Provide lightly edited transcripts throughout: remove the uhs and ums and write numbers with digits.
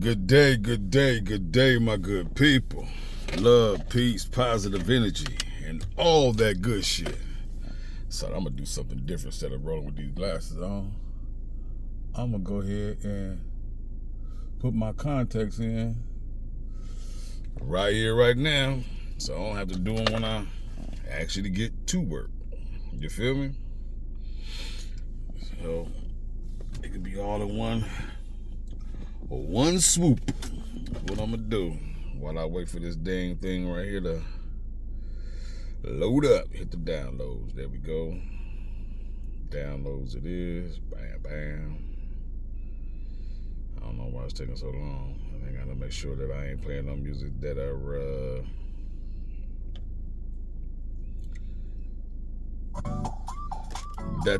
Good day, my good people. Love, peace, positive energy, and all that good shit. So I'm gonna do something different instead of rolling with these glasses on. I'm gonna go ahead and put my contacts in right here, right now, so I don't have to do them when I actually get to work. You feel me? So it could be all in one swoop. That's what I'm gonna do while I wait for this dang thing right here to load up. Hit the downloads. There we go. Downloads it is. Bam, bam. I don't know why it's taking so long. I gotta make sure that I ain't playing no music that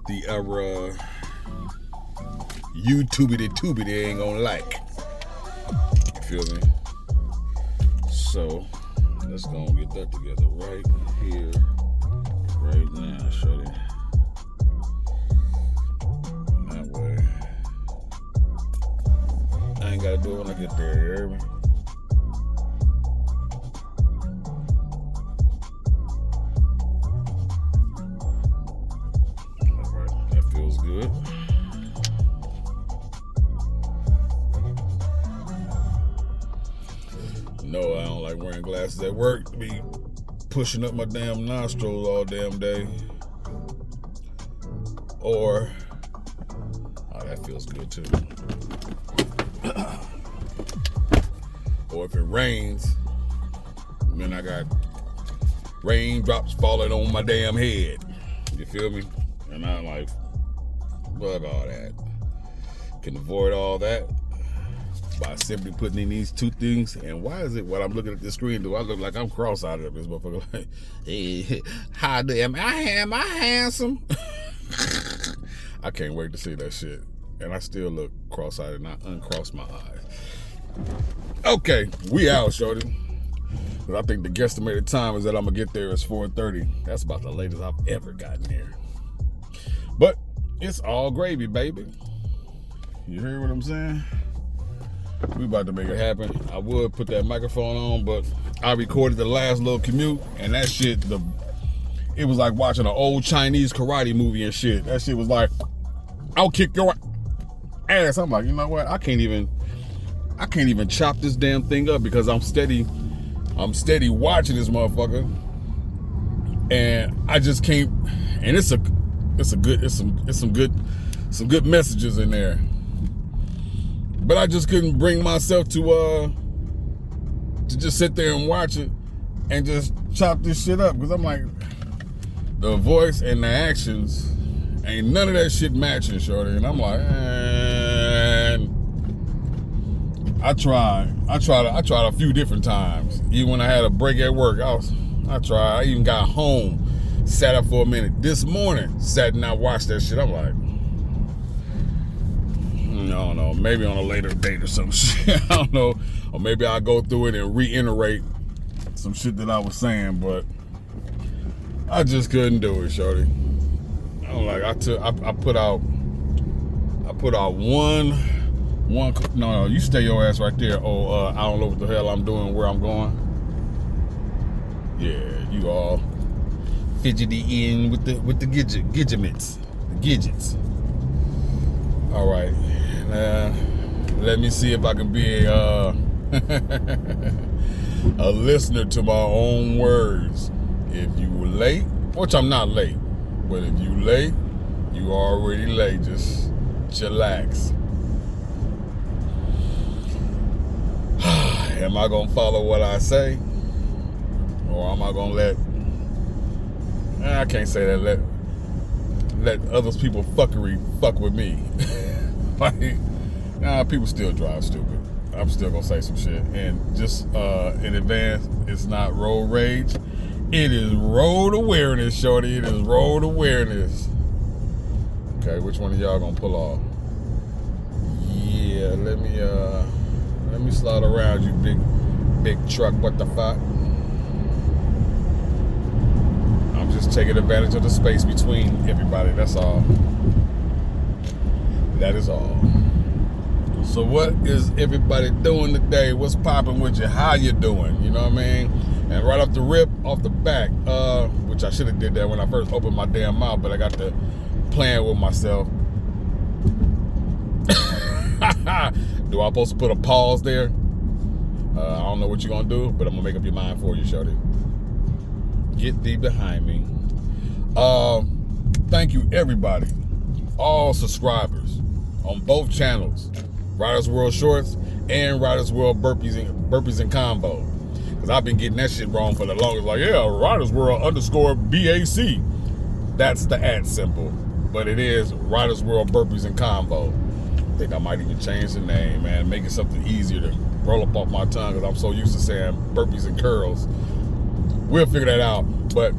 the YouTube they ain't gonna like. You feel me? So let's go and get that together right here, right now, shorty. That way I ain't gotta do it when I get there, you hear me? Alright, that feels good. No, I don't like wearing glasses at work to be pushing up my damn nostrils all damn day. Or, oh, that feels good too. Or if it rains, then I got raindrops falling on my damn head. You feel me? And I'm like, fuck all that. Can avoid all that by simply putting in these two things. And why is it when I'm looking at the screen, do I look like I'm cross-eyed up this motherfucker? Like, hey, how am I handsome? I can't wait to see that shit. And I still look cross-eyed and I uncross my eyes. Okay, we out, shorty. But I think the guesstimated time is that I'm gonna get there is 4:30. That's about the latest I've ever gotten here. But it's all gravy, baby. You hear what I'm saying? We about to make it happen. I would put that microphone on, but I recorded the last little commute, and that shit, it was like watching an old Chinese karate movie and shit. That shit was like, I'll kick your ass. I'm like, you know what? I can't even chop this damn thing up because I'm steady watching this motherfucker, and I just can't. And it's some good messages in there. But I just couldn't bring myself to just sit there and watch it and just chop this shit up, because I'm like, the voice and the actions ain't none of that shit matching, shorty. And I'm like, I tried a few different times. Even when I had a break at work, I tried. I even got home, sat up for a minute. This morning, sat and I watched that shit. I'm like, I don't know, maybe on a later date or some shit. I don't know. Or maybe I'll go through it and reiterate some shit that I was saying, but I just couldn't do it, shorty. I put out one, no, you stay your ass right there. Oh, I don't know what the hell I'm doing, where I'm going. Yeah, you all fidgety in with the gadgets. All right. Let me see if I can be a listener to my own words. If you were late, which I'm not late, but if you late, you already late. Just chillax. Am I gonna follow what I say, or am I gonna let? I can't say that. Let other people fuck with me. Like, people still drive stupid. I'm still gonna say some shit. And just in advance, it's not road rage. It is road awareness, shorty. It is road awareness. Okay, which one of y'all gonna pull off? Yeah, let me slide around, you big truck. What the fuck? I'm just taking advantage of the space between everybody. That's all. That is all. So what is everybody doing today? What's popping with you? How you doing? You know what I mean? And right off the rip, off the back, which I should have did that when I first opened my damn mouth, but I got to playing with myself. Do I supposed to put a pause there? I don't know what you're gonna do, but I'm gonna make up your mind for you, shorty. Get thee behind me. Thank you everybody, all subscribers on both channels, Riders World Shorts and Riders World Burpees and Combo. Because I've been getting that shit wrong for the longest. Like, yeah, Riders World _BAC. That's the @ symbol. But it is Riders World Burpees and Combo. I think I might even change the name, man. Make it something easier to roll up off my tongue, because I'm so used to saying burpees and curls. We'll figure that out. But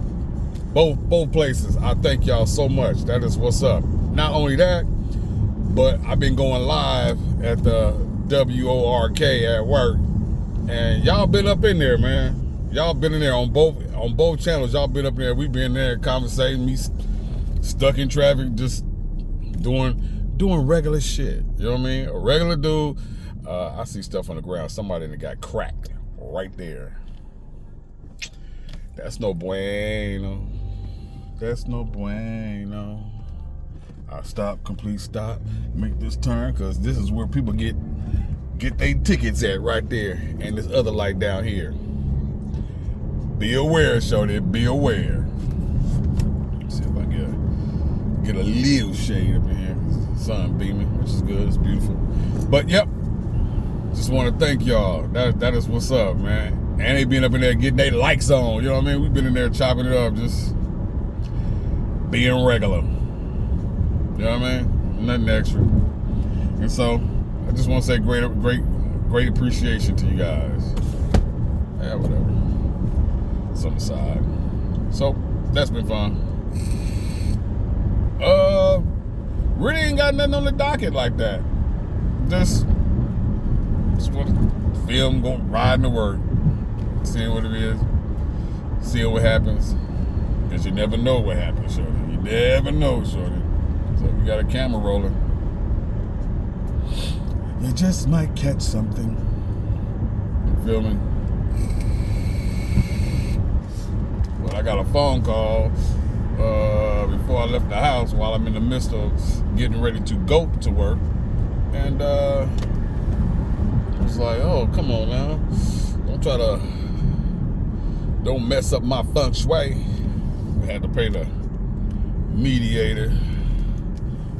both places, I thank y'all so much. That is what's up. Not only that, but I've been going live at the WORK at work, and y'all been up in there, man. Y'all been in there on both channels. Y'all been up there. We been there conversating, me stuck in traffic, just doing regular shit. You know what I mean? A regular dude. I see stuff on the ground. Somebody that got cracked right there. That's no bueno. That's no bueno. I stop, complete stop, make this turn, because this is where people get their tickets at right there. And this other light down here. Be aware, shorty, be aware. Let's see if I get a little shade up in here. Sun beaming, which is good, it's beautiful. But yep, just want to thank y'all. That is what's up, man. And they been up in there getting their likes on, you know what I mean? We've been in there chopping it up, just being regular. You know what I mean? Nothing extra. And so, I just want to say great appreciation to you guys. Yeah, whatever. It's on the side. So, that's been fun. Really ain't got nothing on the docket like that. Just want to film, going riding to work, seeing what it is, seeing what happens. Because you never know what happens, shorty. You never know, shorty. So if you got a camera rolling, you just might catch something. You feel me? Well, I got a phone call before I left the house while I'm in the midst of getting ready to go to work. And I was like, oh, come on now. Don't mess up my feng shui. We had to pay the mediator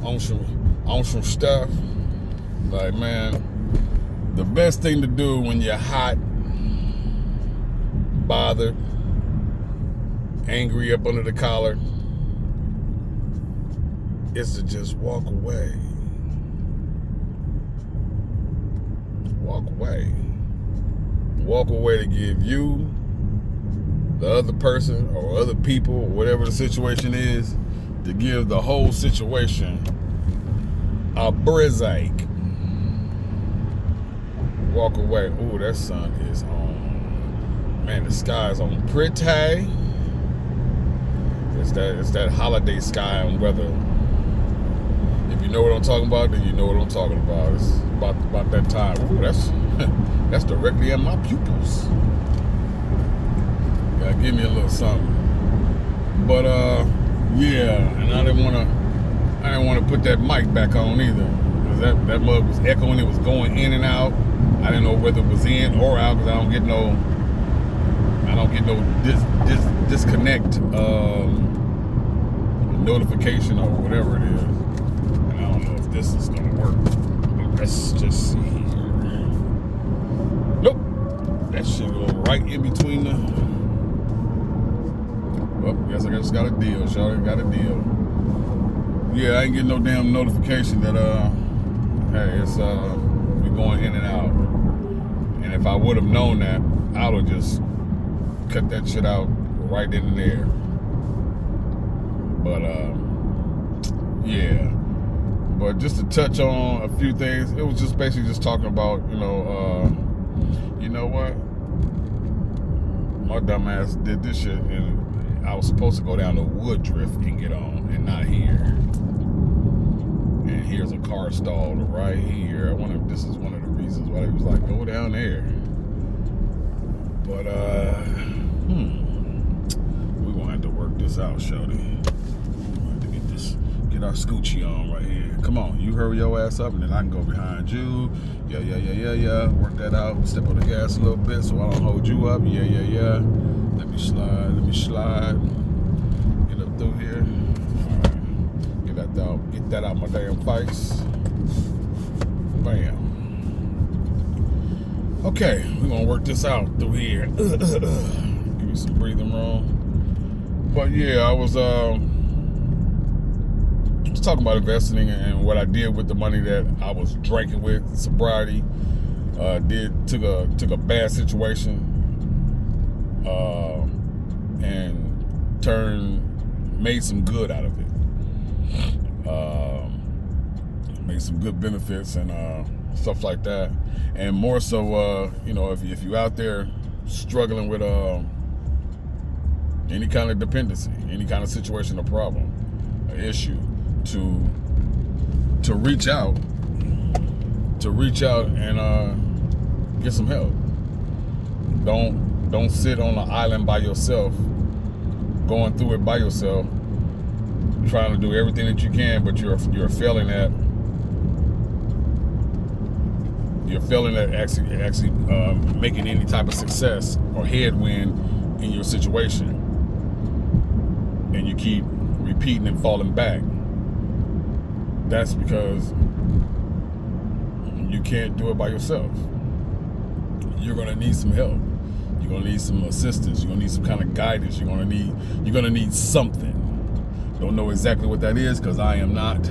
on some stuff. Like, man, the best thing to do when you're hot, bothered, angry up under the collar, is to just walk away. Walk away. Walk away to give you, the other person, or other people, or whatever the situation is, to give the whole situation a break. Walk away. Ooh, that sun is on. Man, the sky is on pretty. It's that holiday sky and weather. If you know what I'm talking about, then you know what I'm talking about. It's about that time. Ooh, that's directly in my pupils. Gotta give me a little something. But yeah, and I didn't want to put that mic back on either, because that mug was echoing. It was going in and out. I didn't know whether it was in or out, because I don't get no disconnect notification or whatever it is. And I don't know if this is gonna work. But let's just see here. Nope, that shit go right in between the. Well, guess I just got a deal, shawty. Got a deal. Yeah, I ain't getting no damn notification that hey, it's we going in and out. And if I would have known that, I would have just cut that shit out right then and there. But yeah. But just to touch on a few things, it was just basically just talking about, you know what? My dumb ass did this shit, and I was supposed to go down to Woodruff and get on, and not here. And here's a car stalled right here. I wonder if this is one of the reasons why they was like, go down there. But we're gonna have to work this out, shorty. We're gonna have to get our scoochie on right here. Come on, you hurry your ass up and then I can go behind you. Yeah. Work that out. Step on the gas a little bit so I don't hold you up. Yeah. Let me slide. Get up through here. Get that out my damn face. Bam. Okay, we're gonna work this out through here. Give me some breathing room. But yeah, I was talking about investing and what I did with the money that I was drinking with, sobriety. Took a bad situation and made some good out of it. Made some good benefits and stuff like that. And more so, if you're out there struggling with any kind of dependency, any kind of situation or problem, an issue, to reach out and get some help. Don't sit on an island by yourself, going through it by yourself, trying to do everything that you can, but you're failing at actually making any type of success or headwind in your situation, and you keep repeating and falling back. That's because you can't do it by yourself. You're gonna need some help. You're gonna need some assistance. You're gonna need some kind of guidance. You're gonna need something. Don't know exactly what that is because I am not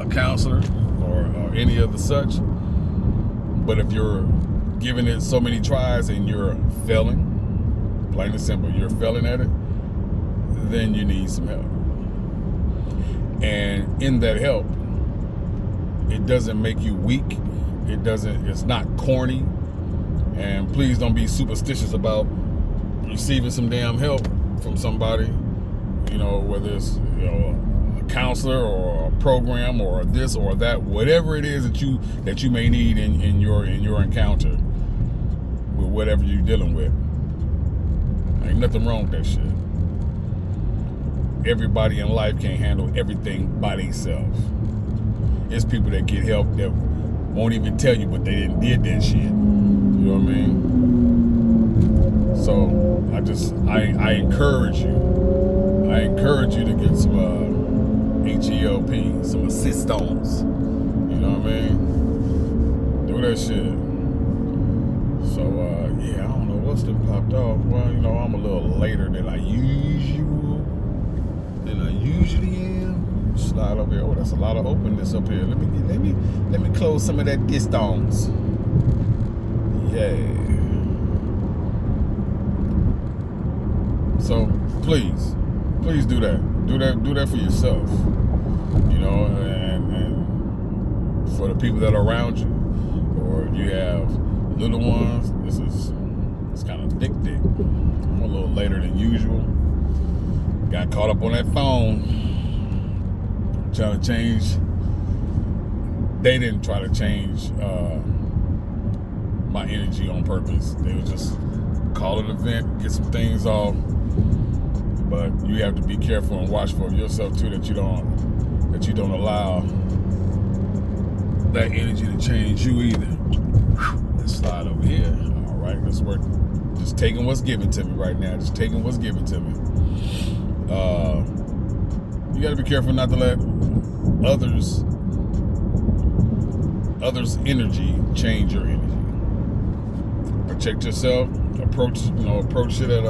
a counselor or any of the such. But if you're giving it so many tries and you're failing, plain and simple, you're failing at it, then you need some help. And in that help, it doesn't make you weak. It's not corny. And please don't be superstitious about receiving some damn help from somebody, whether it's, a counselor or a program or this or that, whatever it is that you may need in your encounter with whatever you're dealing with. Ain't nothing wrong with that shit. Everybody in life can't handle everything by themselves. It's people that get help that won't even tell you, but they didn't did that shit. You know what I mean? So I encourage you to get some HELP, some assistance. You know what I mean? Do that shit. So I don't know what's been popped off. Well, I'm a little later than I usually am. Slide over here. Oh, that's a lot of openness up here. Let me close some of that distance. Yeah. So please do that. Do that for yourself. And for the people that are around you. Or if you have little ones, it's kind of dick. I'm a little later than usual. Got caught up on that phone. Trying to change. They didn't try to change my energy on purpose. They would just call it an event, get some things off. But you have to be careful and watchful of yourself too, that you don't allow that energy to change you either. Let's slide over here. All right, let's work. Just taking what's given to me right now. Just taking what's given to me. You got to be careful not to let others' energy change your energy. Protect yourself. Approach it at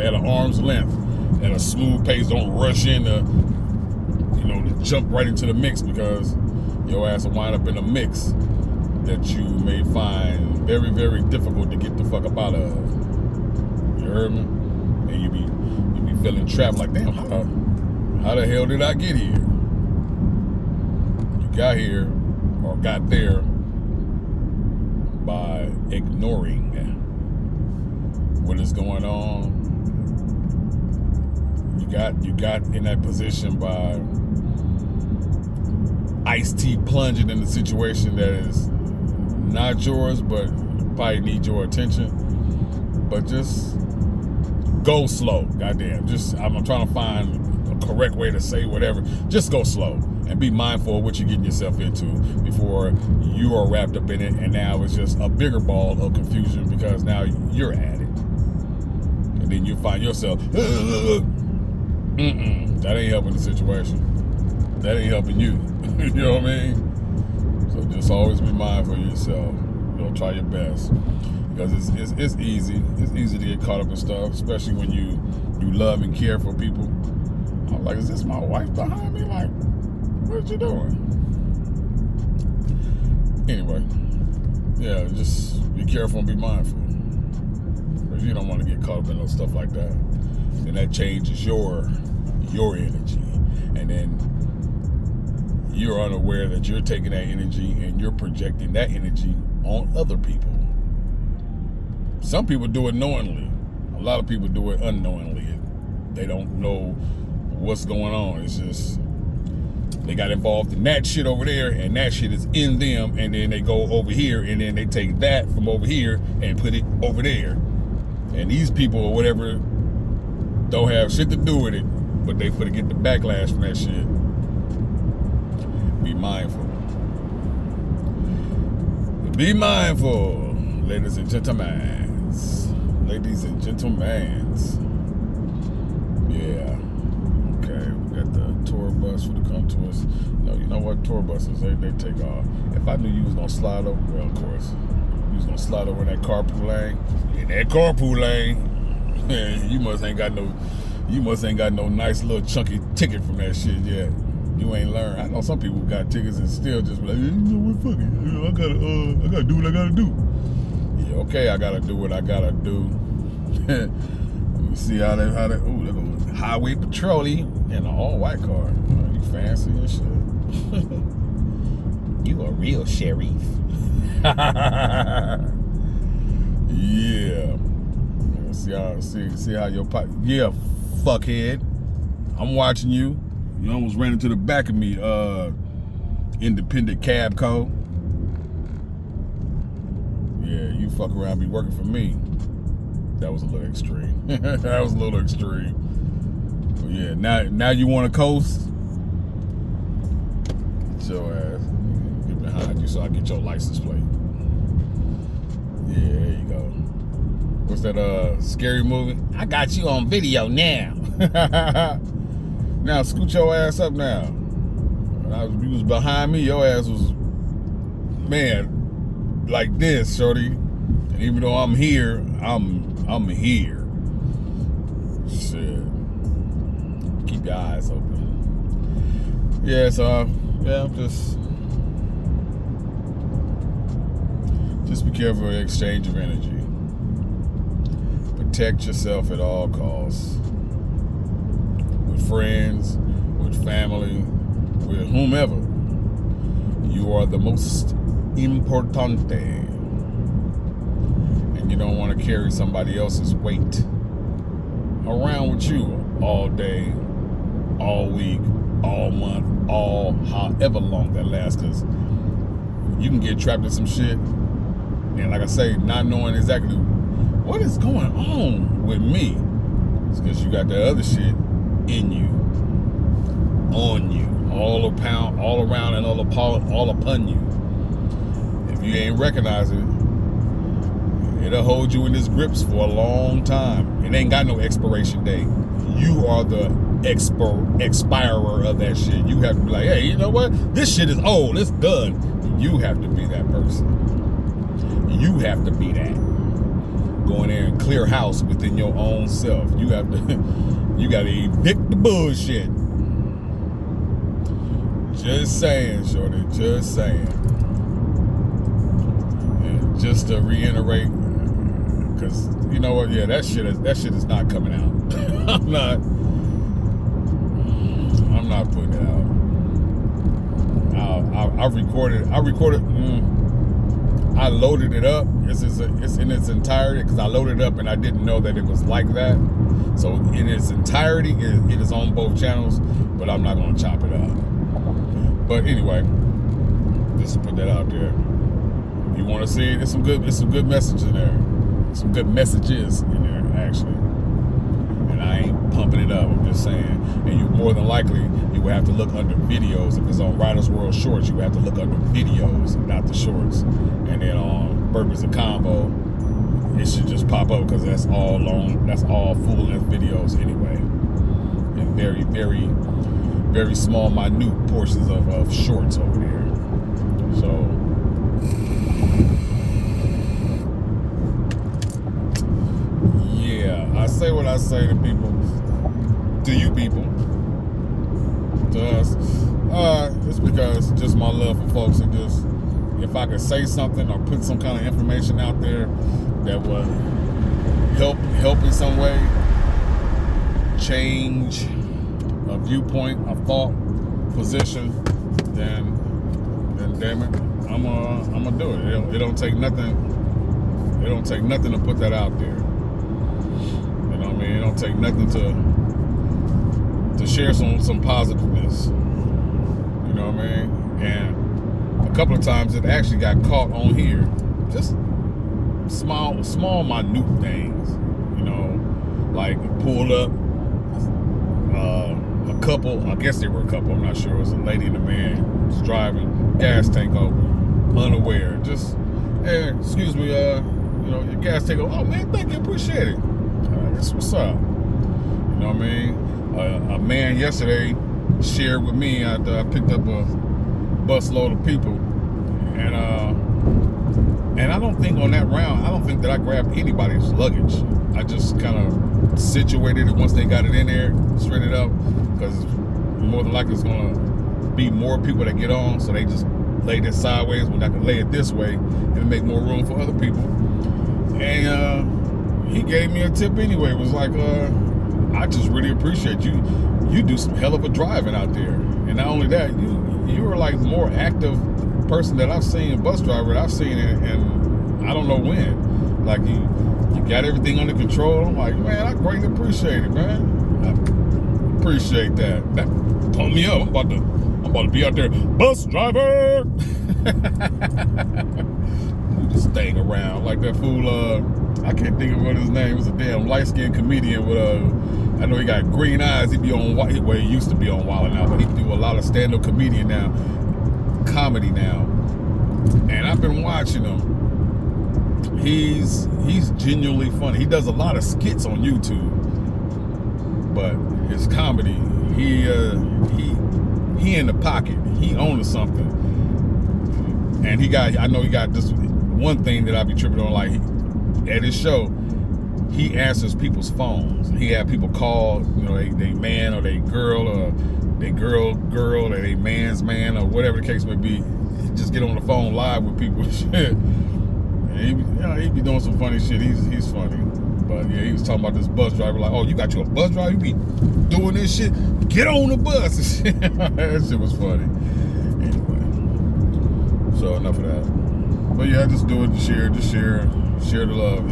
an arm's length, at a smooth pace. Don't rush in to jump right into the mix, because your ass will wind up in a mix that you may find very, very difficult to get the fuck up out of. You heard me? And you be feeling trapped, like, damn, how the hell did I get here? You got here or got there by ignoring what is going on. You got in that position by iced tea plunging in a situation that is not yours, but probably need your attention. But just go slow. Goddamn. I'm trying to find a correct way to say whatever. Just go slow and be mindful of what you're getting yourself into before you are wrapped up in it, and now it's just a bigger ball of confusion because now you're at it. And then you find yourself, that ain't helping the situation. That ain't helping you. You know what I mean? So just always be mindful of yourself. Try your best. Because it's easy. It's easy to get caught up in stuff, especially when you love and care for people. I'm like, is this my wife behind me? Like, what you doing? Anyway, yeah, just be careful and be mindful. Because you don't want to get caught up in no stuff like that. And that changes your energy. And then you're unaware that you're taking that energy and you're projecting that energy on other people. Some people do it knowingly. A lot of people do it unknowingly. They don't know what's going on. It's just they got involved in that shit over there, and that shit is in them, and then they go over here, and then they take that from over here and put it over there. And these people or whatever don't have shit to do with it, but they put to get the backlash from that shit. Be mindful. Be mindful, ladies and gentlemen. Ladies and gentlemen. Yeah. Okay, we got the tour bus for the come to us. No, you know what? Tour buses, they take off. If I knew you was gonna slide over, well, of course, you was gonna slide over in that carpool lane. In that carpool lane, you must ain't got no nice little chunky ticket from that shit yet. You ain't learned. I know some people got tickets and still just be like, you know what, fuck it. I gotta do what I gotta do. Yeah, okay, I gotta do what I gotta do. You see how they they're going highway patrol in an all-white car. You fancy and shit. You a real sheriff. Yeah. See how your yeah, fuckhead. I'm watching you. You almost ran into the back of me, independent cab co. Yeah, you fuck around be working for me. That was a little extreme. That was a little extreme. But yeah, now you want to coast? Get your ass. Get behind you so I get your license plate. Yeah, there you go. What's that scary movie? I got you on video now. Now scoot your ass up now. When you was behind me, your ass was, man, like this, shorty. And even though I'm here, I'm here. Shit. Keep your eyes open. Yeah, so I'm just be careful of the exchange of energy. Protect yourself at all costs. With friends, with family, with whomever. You are the most importante. And you don't want to carry somebody else's weight around with you all day, all week, all month, all however long that lasts, because you can get trapped in some shit. And like I say, not knowing exactly what is going on with me. It's because you got that other shit in you, on you, all around and all upon you. If you ain't recognize it, it'll hold you in its grips for a long time. It ain't got no expiration date. You are the expirer of that shit. You have to be like, hey, you know what? This shit is old. It's done. You have to be that person. You have to be that. Go in there and clear house within your own self. You have to. You got to evict the bullshit. Just saying, shorty. Just saying. And just to reiterate, because you know what? Yeah, that shit is not coming out. I'm not putting it out. I recorded. I loaded it up. It's in its entirety because I loaded it up and I didn't know that it was like that. So in its entirety, it is on both channels, but I'm not going to chop it up. But anyway, just to put that out there. If you want to see it, there's some good messages in there. Some good messages in there, actually. And I ain't pumping it up, I'm just saying. And you more than likely, you will have to look under videos. If it's on Riders World Shorts, you will have to look under videos, not the shorts. And then on Burpees and Combo, it should just pop up because that's all full-length videos anyway. And very, very, very small, minute portions of shorts over there. So, yeah, I say what I say to people, to you people, to us. It's because just my love for folks, and just if I could say something or put some kind of information out there that would help in some way, change a viewpoint, a thought, position, then damn it, I'm gonna do it. It don't take nothing. It don't take nothing to put that out there. You know what I mean? It don't take nothing to share some positiveness. You know what I mean? And a couple of times it actually got caught on here. Just small, minute things. You know, like pulled up a couple. I guess they were a couple. I'm not sure. It was a lady and a man was driving, gas tank over, unaware. Just, hey, excuse me, you know, your gas tank over. Oh man, thank you, appreciate it. That's what's up. You know what I mean? A man yesterday shared with me after I picked up a busload of people, and I don't think on that round, I don't think that I grabbed anybody's luggage. I just kind of situated it once they got it in there, straight it up, because more than likely it's gonna be more people that get on, so they just lay this sideways when I can lay it this way and make more room for other people. And he gave me a tip anyway. It was like, I just really appreciate you. You do some hell of a driving out there. And not only that, you are like more active person that I've seen, bus driver that I've seen and I don't know when. Like you got everything under control. I'm like, man, I greatly appreciate it, man. I appreciate that. That pumped me up. I'm about to be out there, bus driver. Just staying around like that fool. I can't think of what his name was. A damn light-skinned comedian with I know he got green eyes. He be on well, he used to be on Wild now, but he do a lot of stand-up comedy now. And I've been watching him. He's genuinely funny. He does a lot of skits on YouTube, but his comedy, he in the pocket. He owns something, and I know he got this one thing that I be tripping on. Like at his show, he answers people's phones. He had people call, you know, they man or they girl or they girl or they man's man or whatever the case may be. Just get on the phone live with people and shit. And he be doing some funny shit. He's funny. But yeah, he was talking about this bus driver, like, oh, you got you a bus driver? You be doing this shit? Get on the bus. That shit was funny. Anyway. So enough of that. But yeah, just do it to share the love.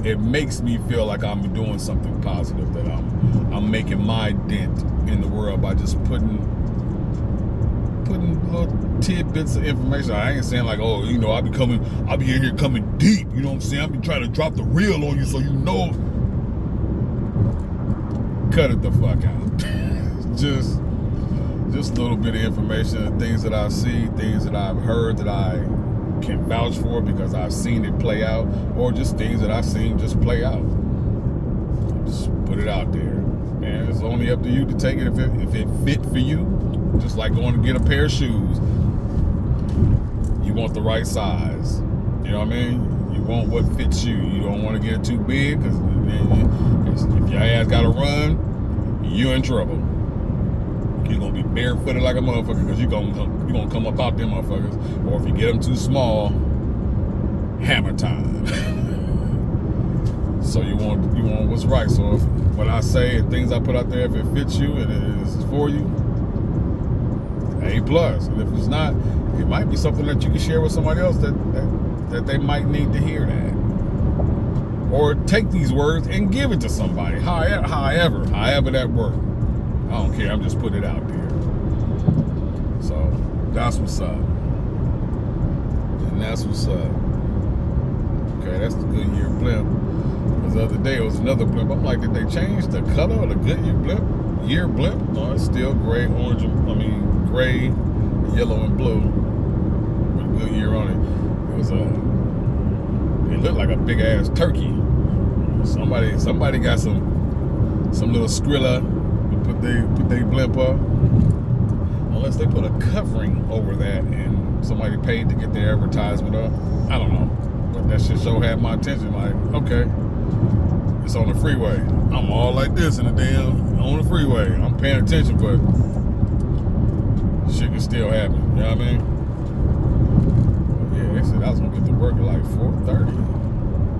It makes me feel like I'm doing something positive, that I'm making my dent in the world by just putting little tidbits of information. I ain't saying like, oh, you know, I be in here coming deep, you know what I'm saying? I be trying to drop the real on you so you know. Cut it the fuck out. just a little bit of information, things that I see, things that I've heard that I can vouch for because I've seen it play out, or just things that I've seen just play out. Just put it out there. Man, it's only up to you to take it if it fit for you. Just like going to get a pair of shoes. You want the right size. You know what I mean? You want what fits you. You don't want to get it too big, because if your ass got to run, you're in trouble. You're going to be barefooted like a motherfucker, because you're gonna come up out them motherfuckers. Or if you get them too small, hammer time. So you want what's right. So when I say and things I put out there, if it fits you and it is for you, A+. And if it's not, it might be something that you can share with somebody else that that they might need to hear that. Or take these words and give it to somebody. However that works. I don't care. I'm just putting it out there. So that's what's up. And that's what's up. Okay, that's the Goodyear blimp. Because the other day it was another blimp. I'm like, did they change the color of the Goodyear blimp? No, it's still gray, gray, yellow, and blue with Goodyear on it. It looked like a big ass turkey. Somebody got some little Skrilla to put their blimp up. Unless they put a covering over that and somebody paid to get their advertisement up. I don't know. But that shit sure had my attention. Like, okay, it's on the freeway. I'm all like this on the freeway. I'm paying attention, but shit can still happen. You know what I mean? Yeah, they said I was gonna get to work at like 4:30.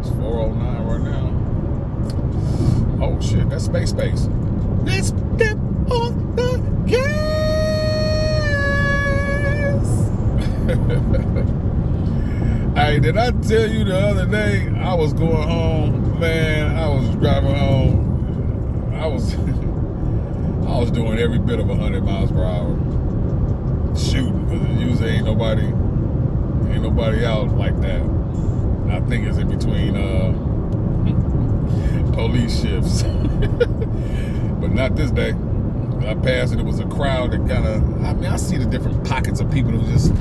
It's 4:09 right now. Oh shit, that's space. Let's step on the gas. Hey, did I tell you the other day I was going home, man? I was driving home. I was doing every bit of 100 miles per hour. Shooting, because usually ain't nobody out like that. I think it's in between police shifts. But not this day. I passed and it was a crowd that I see the different pockets of people who just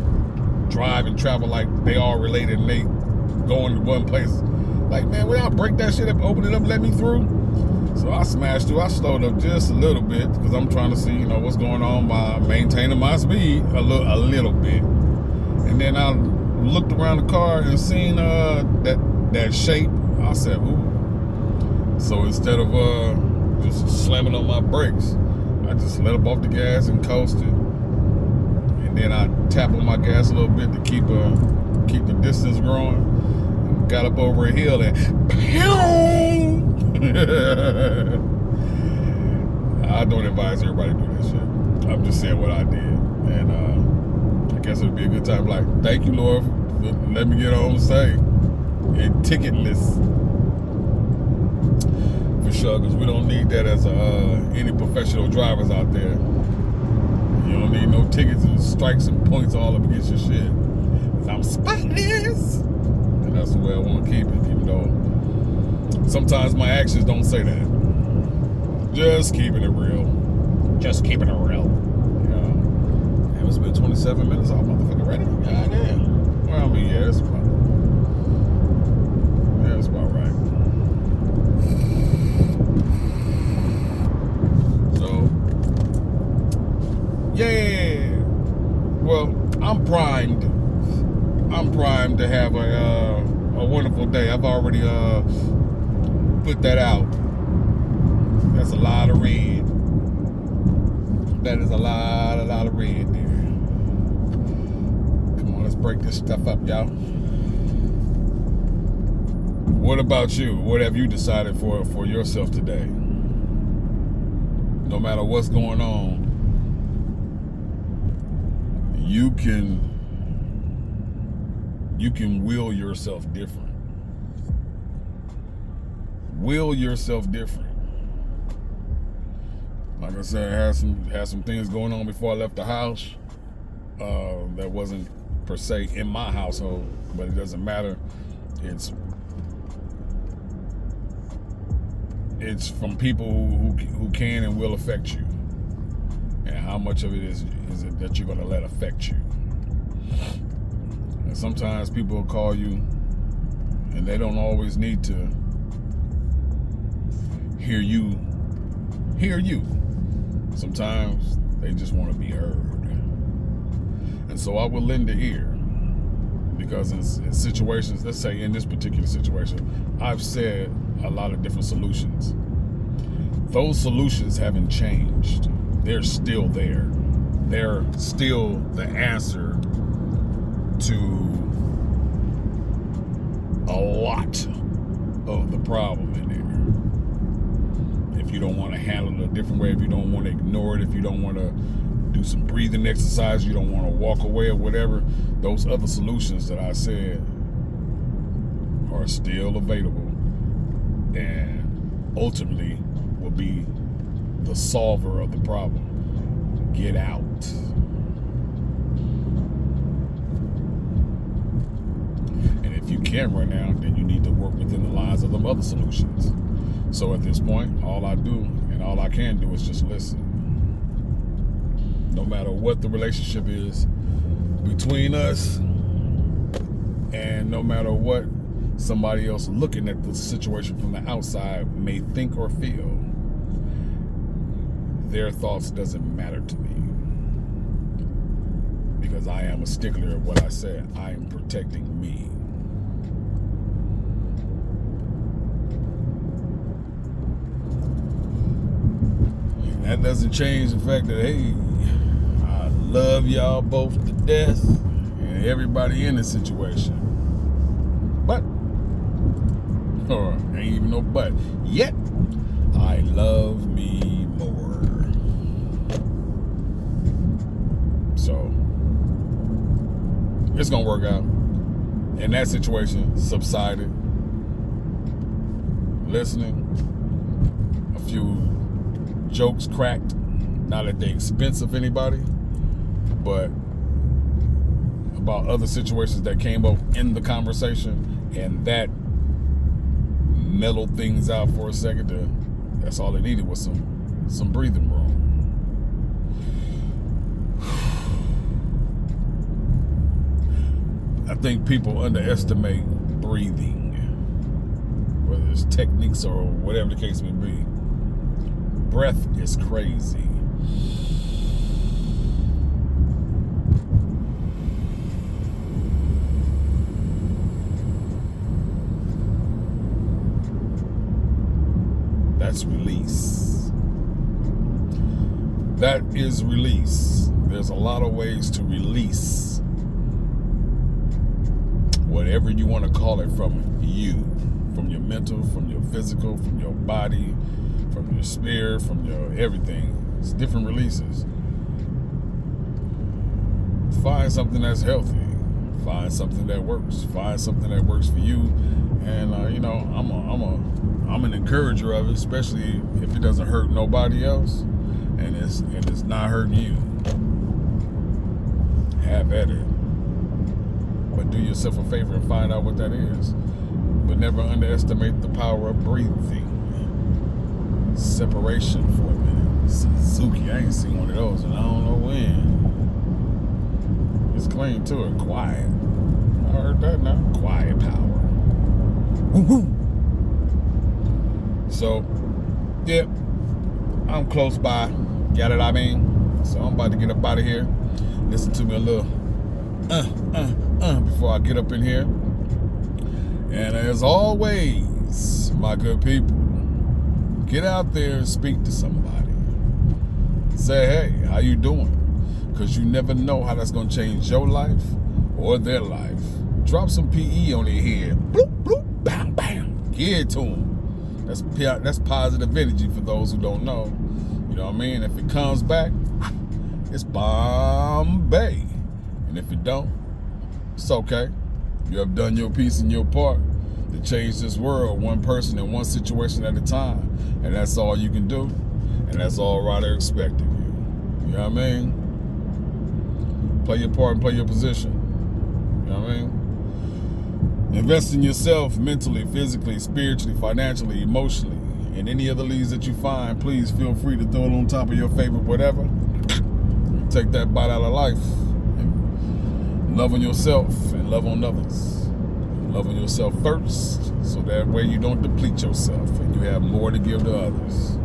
drive and travel like they all related and they going to one place. Like, man, will y'all break that shit up, open it up, let me through? So I smashed through. I slowed up just a little bit because I'm trying to see, what's going on by maintaining my speed a little bit. And then I looked around the car and seen that shape. I said, ooh. So instead of just slamming on my brakes, I just let up off the gas and coasted. And then I tapped on my gas a little bit to keep the distance growing. Got up over a hill and I don't advise everybody to do this shit. I'm just saying what I did. And I guess it would be a good time. Like, thank you, Lord, for letting me get home safe and ticketless. For sure, because we don't need that as any professional drivers out there. You don't need no tickets and strikes and points all up against your shit. Because I'm spotless. And that's the way I want to keep it, even though sometimes my actions don't say that. Just keeping it real. Just keeping it real. Yeah. Damn, it's been 27 minutes. I'm motherfucking ready. God damn. Well, I mean, yeah, that's about right. So, yeah. Well, I'm primed. To have a wonderful day. I've already put that out. That's a lot of red. That is a lot of red there. Come on, let's break this stuff up, y'all. What about you? What have you decided for yourself today? No matter what's going on, you can will yourself different. Will yourself different. Like I said, I had some things going on before I left the house that wasn't per se in my household, but it doesn't matter. It's from people who can and will affect you, and how much of it is it that you're going to let affect you. And sometimes people will call you and they don't always need to hear you. Sometimes they just want to be heard. And so I will lend an ear, because in situations, let's say in this particular situation, I've said a lot of different solutions. Those solutions haven't changed. They're still there. They're still the answer to a lot of the problem in there. If you don't want to handle it a different way, if you don't want to ignore it, if you don't want to do some breathing exercise, you don't want to walk away or whatever, those other solutions that I said are still available and ultimately will be the solver of the problem. Get out. And if you can right now, then you need to work within the lines of them other solutions. So at this point, all I do and all I can do is just listen. No matter what the relationship is between us, and no matter what somebody else looking at the situation from the outside may think or feel, their thoughts doesn't matter to me. Because I am a stickler of what I said. I am protecting me. That doesn't change the fact that, hey, I love y'all both to death and everybody in the situation. But, or ain't even no but, yet I love me more. So, it's gonna work out. And that situation subsided. Listening, a few jokes cracked, not at the expense of anybody, but about other situations that came up in the conversation, and that mellowed things out for a second. That's all it needed was some breathing room. I think people underestimate breathing, whether it's techniques or whatever the case may be. Breath is crazy. That's release. That is release. There's a lot of ways to release whatever you want to call it from you, from your mental, from your physical, from your body, from your spirit, from your everything. It's different releases. Find something that's healthy. Find something that works. Find something that works for you. And I'm an encourager of it, especially if it doesn't hurt nobody else, and it's not hurting you. Have at it. But do yourself a favor and find out what that is. But never underestimate the power of breathing. Separation for a minute. Suzuki, I ain't seen one of those and I don't know when. It's clean to it, quiet. I heard that now. Quiet power. Woo-hoo. So, yeah, I'm close by. Got it, I mean? So I'm about to get up out of here. Listen to me a little before I get up in here. And as always, my good people, get out there and speak to somebody. Say, hey, how you doing? Because you never know how that's going to change your life or their life. Drop some PE on their head. Bloop, bloop, bam, bam. Give it to them. That's positive energy for those who don't know. You know what I mean? If it comes back, it's Bombay. And if it don't, it's okay. You have done your piece and your part to change this world, one person and one situation at a time. And that's all you can do. And that's all Ryder expected you. You know what I mean? Play your part and play your position. You know what I mean? Invest in yourself mentally, physically, spiritually, financially, emotionally, and any other leads that you find. Please feel free to throw it on top of your favorite whatever. Take that bite out of life. And love on yourself and love on others. Love on yourself first, so that way you don't deplete yourself and you have more to give to others.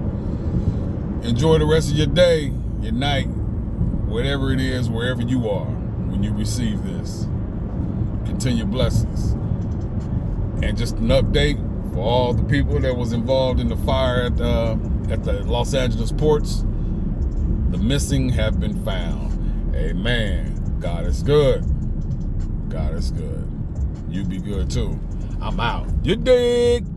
Enjoy the rest of your day, your night, whatever it is, wherever you are when you receive this. Continue blessings. And just an update for all the people that was involved in the fire at the Los Angeles ports. The missing have been found. Amen. God is good. God is good. You be good too. I'm out. You dig?